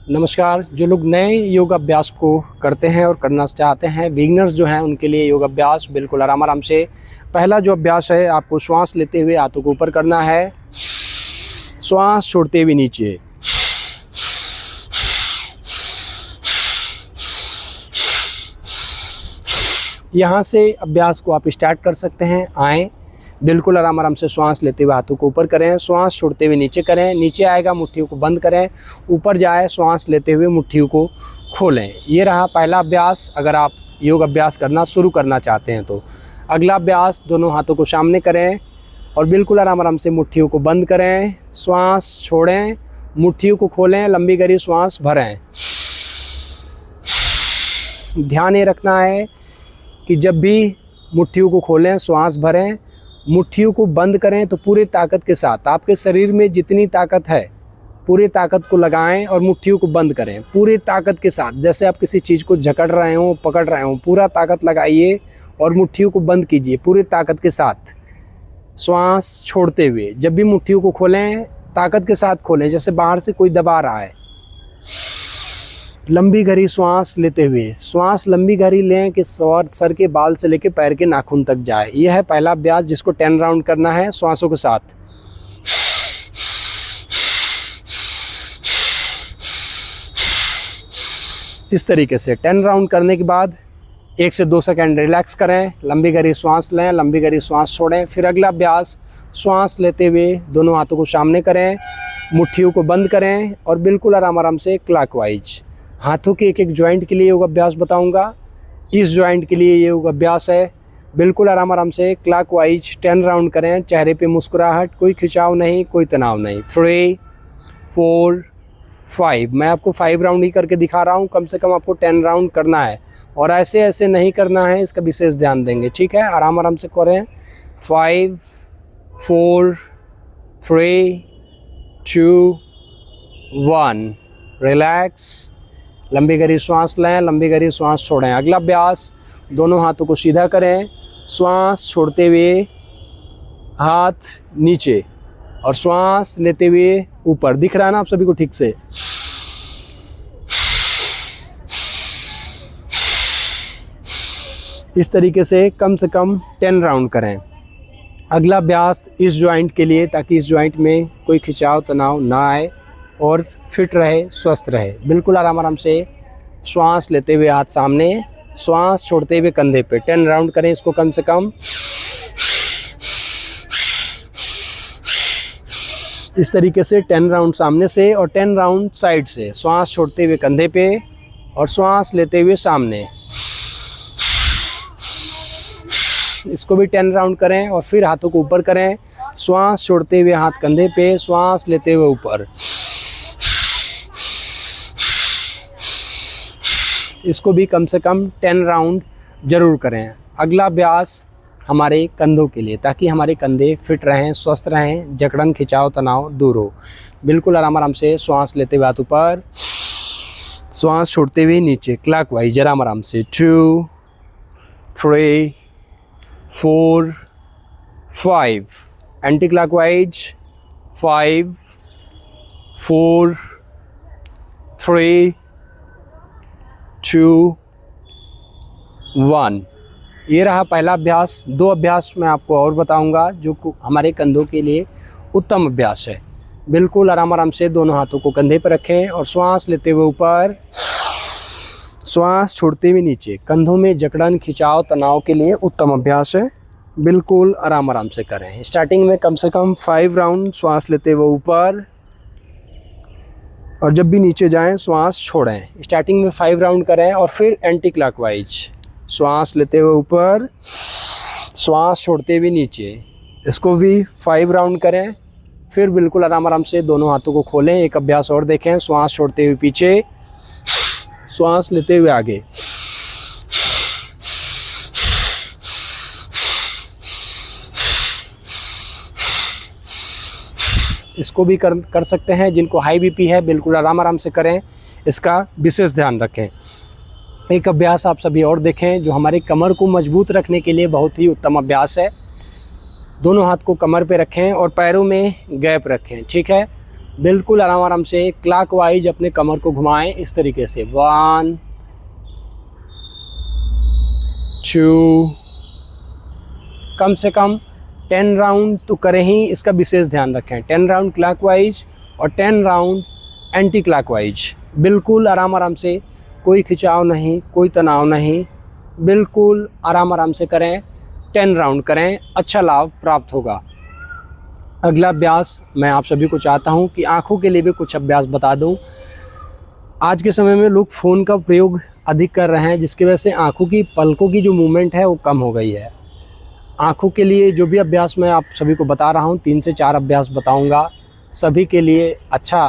नमस्कार। जो लोग नए योग अभ्यास को करते हैं और करना चाहते हैं, बिगिनर्स जो हैं उनके लिए योग अभ्यास बिल्कुल आराम आराम से। पहला जो अभ्यास है, आपको श्वास लेते हुए हाथों को ऊपर करना है, श्वास छोड़ते हुए नीचे। यहाँ से अभ्यास को आप स्टार्ट कर सकते हैं। आएँ, बिल्कुल आराम आराम से श्वास लेते हुए हाथों को ऊपर करें, श्वास छोड़ते हुए नीचे करें। नीचे आएगा, मुट्ठियों को बंद करें, ऊपर जाए, श्वास लेते हुए मुट्ठियों को खोलें। ये रहा पहला अभ्यास, अगर आप योग अभ्यास करना शुरू करना चाहते हैं तो। अगला अभ्यास, दोनों हाथों को सामने करें और बिल्कुल आराम आराम से मुट्ठियों को बंद करें, श्वास छोड़ें, मुट्ठियों को खोलें, लंबी गहरी श्वास भरें। ध्यान ये रखना है कि जब भी मुट्ठियों को खोलें, श्वास भरें, मुट्ठियों को बंद करें तो पूरी ताकत के साथ, आपके शरीर में जितनी ताकत है पूरी ताकत को लगाएं और मुट्ठियों को बंद करें पूरी ताकत के साथ। जैसे आप किसी चीज़ को जकड़ रहे हो, पकड़ रहे हो, पूरा ताकत लगाइए और मुट्ठियों को बंद कीजिए पूरी ताकत के साथ, श्वास छोड़ते हुए। जब भी मुट्ठियों को खोलें, ताकत के साथ खोलें, जैसे बाहर से कोई दबा रहा है। लंबी गहरी श्वास लेते हुए, श्वास लंबी गहरी लें कि सर के बाल से लेकर पैर के नाखून तक जाए। यह है पहला अभ्यास, जिसको 10 राउंड करना है श्वासों के साथ। इस तरीके से 10 राउंड करने के बाद 1 से 2 सेकंड रिलैक्स करें, लंबी गहरी श्वास लें, लंबी गहरी श्वास छोड़ें। फिर अगला अभ्यास, श्वास लेते हुए दोनों हाथों को सामने करें, मुट्ठियों को बंद करें और बिल्कुल आराम आराम से क्लॉकवाइज। हाथों के एक एक जॉइंट के लिए योग अभ्यास बताऊंगा। इस जॉइंट के लिए ये योग अभ्यास है। बिल्कुल आराम आराम से क्लॉकवाइज 10 राउंड करें। चेहरे पे मुस्कुराहट, कोई खिंचाव नहीं, कोई तनाव नहीं। 3, 4, 5। मैं आपको 5 राउंड ही करके दिखा रहा हूँ, कम से कम आपको 10 राउंड करना है और ऐसे ऐसे नहीं करना है, इसका विशेष ध्यान देंगे। ठीक है, आराम आराम से करें। 5, 4, 3, 2, 1। रिलैक्स, लंबी गहरी श्वास लें, लंबी गहरी श्वास छोड़ें। अगला अभ्यास, दोनों हाथों को सीधा करें, श्वास छोड़ते हुए हाथ नीचे और श्वास लेते हुए ऊपर। दिख रहा है ना आप सभी को ठीक से? इस तरीके से कम 10 राउंड करें। अगला अभ्यास इस जॉइंट के लिए, ताकि इस जॉइंट में कोई खिंचाव तनाव ना आए और फिट रहे, स्वस्थ रहे। बिल्कुल आराम आराम से श्वास लेते हुए हाथ सामने, श्वास छोड़ते हुए कंधे पे। 10 राउंड करें इसको कम से कम। इस तरीके से 10 राउंड सामने से और 10 राउंड साइड से। श्वास छोड़ते हुए कंधे पे और श्वास लेते हुए सामने। इसको भी 10 राउंड करें और फिर हाथों को ऊपर करें, श्वास छोड़ते हुए हाथ कंधे पे, श्वास लेते हुए ऊपर। इसको भी कम से कम 10 राउंड ज़रूर करें। अगला अभ्यास हमारे कंधों के लिए, ताकि हमारे कंधे फिट रहें, स्वस्थ रहें, जकड़न खिंचाव तनाव दूर हो। बिल्कुल आराम आराम से श्वास लेते हुए हाथ ऊपर, श्वास छोड़ते हुए नीचे, क्लॉकवाइज आराम आराम से। 2, 3, 4, 5। Anti clockwise 5, 4, 3, 2, 1। ये रहा पहला अभ्यास। 2 अभ्यास मैं आपको और बताऊंगा जो हमारे कंधों के लिए उत्तम अभ्यास है। बिल्कुल आराम आराम से दोनों हाथों को कंधे पर रखें और श्वास लेते हुए ऊपर, श्वास छोड़ते हुए नीचे। कंधों में जकड़न खिंचाव तनाव के लिए उत्तम अभ्यास है। बिल्कुल आराम आराम से करें। स्टार्टिंग में कम से कम 5 राउंड श्वास लेते हुए ऊपर और जब भी नीचे जाएं श्वास छोड़ें। स्टार्टिंग में 5 राउंड करें और फिर एंटी क्लॉकवाइज, श्वास लेते हुए ऊपर, श्वास छोड़ते हुए नीचे। इसको भी 5 राउंड करें। फिर बिल्कुल आराम आराम से दोनों हाथों को खोलें। एक अभ्यास और देखें। श्वास छोड़ते हुए पीछे, श्वास लेते हुए आगे। इसको भी कर सकते हैं। जिनको हाई बीपी है, बिल्कुल आराम आराम से करें, इसका विशेष ध्यान रखें। एक अभ्यास आप सभी और देखें जो हमारे कमर को मजबूत रखने के लिए बहुत ही उत्तम अभ्यास है। दोनों हाथ को कमर पे रखें और पैरों में गैप रखें। ठीक है, बिल्कुल आराम आराम से क्लॉकवाइज अपने कमर को घुमाएं इस तरीके से। 1 2, कम से कम 10 राउंड तो करें ही, इसका विशेष ध्यान रखें। 10 राउंड क्लॉकवाइज और 10 राउंड एंटी क्लॉकवाइज। बिल्कुल आराम आराम से, कोई खिंचाव नहीं, कोई तनाव नहीं, बिल्कुल आराम आराम से करें। 10 राउंड करें, अच्छा लाभ प्राप्त होगा। अगला अभ्यास मैं आप सभी को चाहता हूं कि आँखों के लिए भी कुछ अभ्यास बता दूं। आज के समय में लोग फ़ोन का प्रयोग अधिक कर रहे हैं, जिसकी वजह से आँखों की पलकों की जो मूवमेंट है वो कम हो गई है। आँखों के लिए जो भी अभ्यास मैं आप सभी को बता रहा हूँ, 3 से 4 अभ्यास बताऊँगा, सभी के लिए अच्छा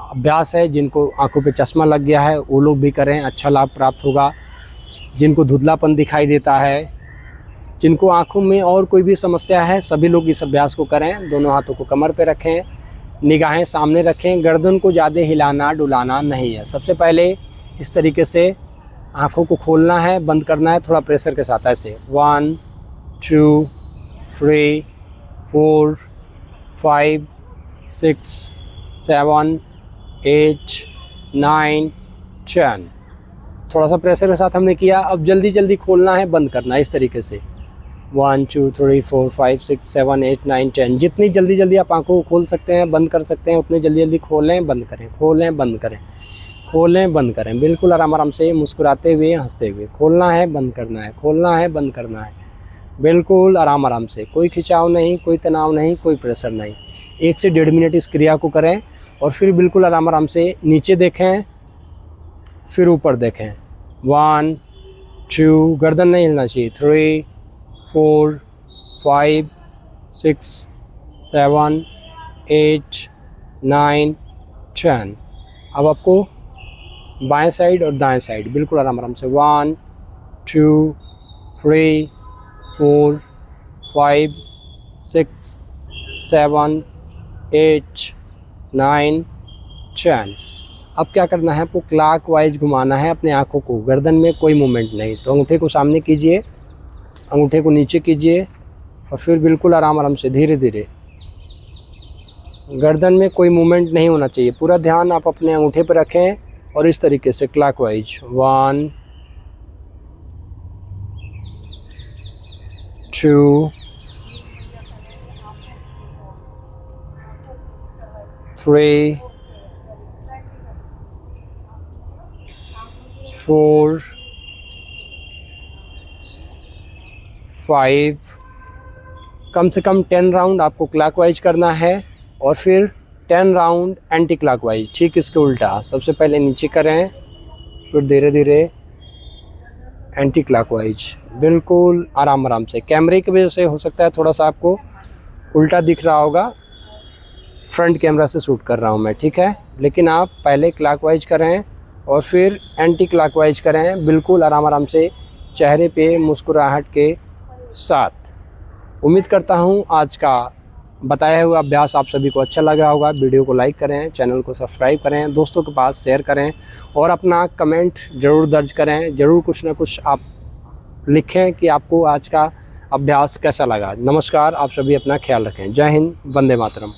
अभ्यास है। जिनको आँखों पे चश्मा लग गया है वो लोग भी करें, अच्छा लाभ प्राप्त होगा। जिनको धुंधलापन दिखाई देता है, जिनको आँखों में और कोई भी समस्या है, सभी लोग इस अभ्यास को करें। दोनों हाथों को कमर पे रखें, निगाहें सामने रखें, गर्दन को ज़्यादा हिलाना डुलाना नहीं है। सबसे पहले इस तरीके से आँखों को खोलना है, बंद करना है, थोड़ा प्रेशर के साथ ऐसे। 1 2 3 4 5 6 7 8 9 10। थोड़ा सा प्रेशर के साथ हमने किया। अब जल्दी जल्दी खोलना है, बंद करना है इस तरीके से। 1 2 3 4 5 6 7 8 9 10। जितनी जल्दी जल्दी आप आंखों को खोल सकते हैं, बंद कर सकते हैं, उतनी जल्दी जल्दी खोलें, बंद करें, खोलें, बंद करें, खोलें, बंद करें। बिल्कुल आराम आराम से, मुस्कुराते हुए, हंसते हुए। खोलना है, बंद करना है, खोलना है, बंद करना है, बिल्कुल आराम आराम से। कोई खिंचाव नहीं, कोई तनाव नहीं, कोई प्रेशर नहीं। 1 से 1.5 मिनट इस क्रिया को करें और फिर बिल्कुल आराम आराम से नीचे देखें, फिर ऊपर देखें। 1 2, गर्दन नहीं हिलना चाहिए। 3 4 5 6 7 8 9 10। अब आपको बाएं साइड और दाएं साइड बिल्कुल आराम आराम से। 1 2 3 4 5 6 7 8 9 10। अब क्या करना है, आपको क्लॉकवाइज घुमाना है अपने आँखों को, गर्दन में कोई मूवमेंट नहीं। तो अंगूठे को सामने कीजिए, अंगूठे को नीचे कीजिए और फिर बिल्कुल आराम आराम से धीरे धीरे, गर्दन में कोई मूवमेंट नहीं होना चाहिए। पूरा ध्यान आप अपने अंगूठे पर रखें और इस तरीके से क्लॉकवाइज। 1 2 3 4 5। कम से कम 10 राउंड आपको क्लॉकवाइज करना है और फिर 10 राउंड एंटी क्लॉकवाइज। ठीक इसके उल्टा, सबसे पहले नीचे करें, फिर धीरे धीरे एंटी क्लॉकवाइज, बिल्कुल आराम आराम से। कैमरे की वजह से हो सकता है थोड़ा सा आपको उल्टा दिख रहा होगा, फ्रंट कैमरा से शूट कर रहा हूँ मैं, ठीक है। लेकिन आप पहले क्लॉकवाइज करें और फिर एंटी क्लॉकवाइज करें, बिल्कुल आराम आराम से, चेहरे पे मुस्कुराहट के साथ। उम्मीद करता हूँ आज का बताया हुआ अभ्यास आप सभी को अच्छा लगा होगा। वीडियो को लाइक करें, चैनल को सब्सक्राइब करें, दोस्तों के पास शेयर करें और अपना कमेंट ज़रूर दर्ज करें। ज़रूर कुछ ना कुछ आप लिखें कि आपको आज का अभ्यास कैसा लगा। नमस्कार, आप सभी अपना ख्याल रखें। जय हिंद, वंदे मातरम।